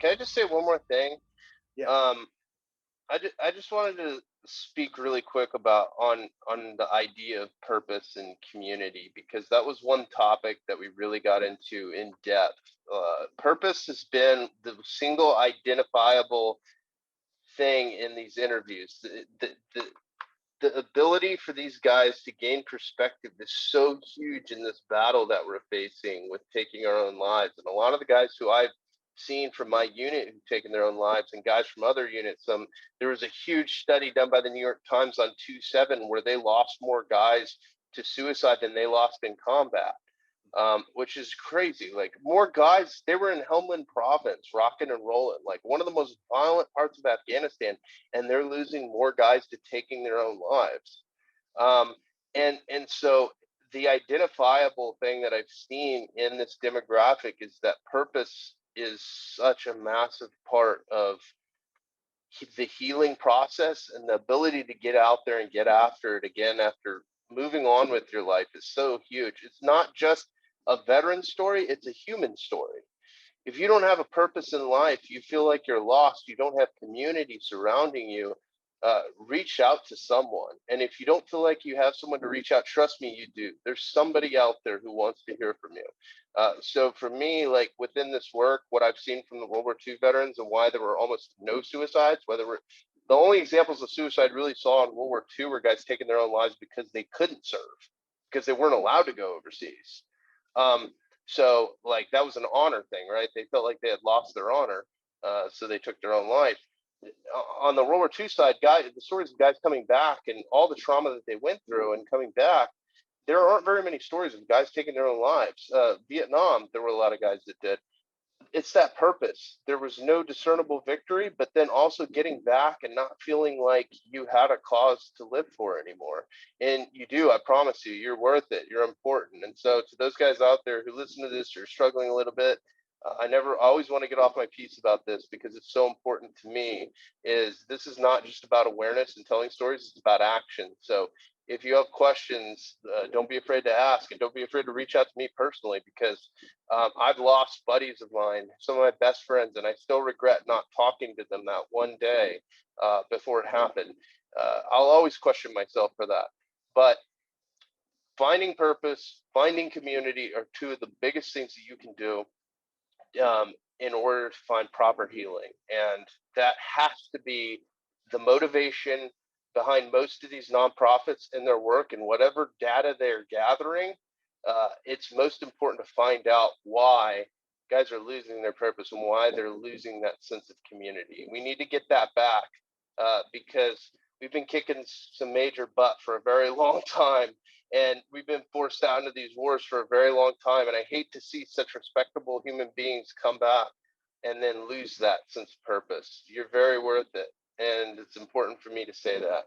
can I just say one more thing? Yeah. Um, I just wanted to speak really quick about on the idea of purpose and community, because that was one topic that we really got into in depth. Purpose has been the single identifiable thing in these interviews. The ability for these guys to gain perspective is so huge in this battle that we're facing with taking our own lives. And a lot of the guys who I've seen from my unit who've taken their own lives, and guys from other units, there was a huge study done by the New York Times on 2-7 where they lost more guys to suicide than they lost in combat. Which is crazy. Like, more guys, they were in Helmand province, rocking and rolling, like one of the most violent parts of Afghanistan, and they're losing more guys to taking their own lives. Um, and so the identifiable thing that I've seen in this demographic is that purpose is such a massive part of the healing process, and the ability to get out there and get after it again after moving on with your life is so huge. It's not just a veteran story, it's a human story. If you don't have a purpose in life, you feel like you're lost, you don't have community surrounding you, reach out to someone. And if you don't feel like you have someone to reach out, trust me, you do. There's somebody out there who wants to hear from you. So for me, like within this work, what I've seen from the World War II veterans and why there were almost no suicides, whether we're the only examples of suicide really saw in World War II were guys taking their own lives because they couldn't serve, because they weren't allowed to go overseas. Um, so like that was an honor thing, right? They felt like they had lost their honor, so they took their own life. On the World War II side, the stories of guys coming back and all the trauma that they went through and coming back, there aren't very many stories of guys taking their own lives. Vietnam, there were a lot of guys that did. It's that purpose. There was no discernible victory, but then also getting back and not feeling like you had a cause to live for anymore. And you do, I promise you, you're worth it. You're important. And so to those guys out there who listen to this, you're struggling a little bit. I always want to get off my piece about this because it's so important to me. Is this is not just about awareness and telling stories, it's about action. So if you have questions, don't be afraid to ask, and don't be afraid to reach out to me personally, because I've lost buddies of mine, some of my best friends, and I still regret not talking to them that one day before it happened. I'll always question myself for that. But finding purpose, finding community are two of the biggest things that you can do in order to find proper healing. And that has to be the motivation behind most of these nonprofits and their work, and whatever data they're gathering. It's most important to find out why guys are losing their purpose and why they're losing that sense of community. We need to get that back, because we've been kicking some major butt for a very long time, and we've been forced out into these wars for a very long time. And I hate to see such respectable human beings come back and then lose that sense of purpose. You're very worth it, and it's important for me to say that.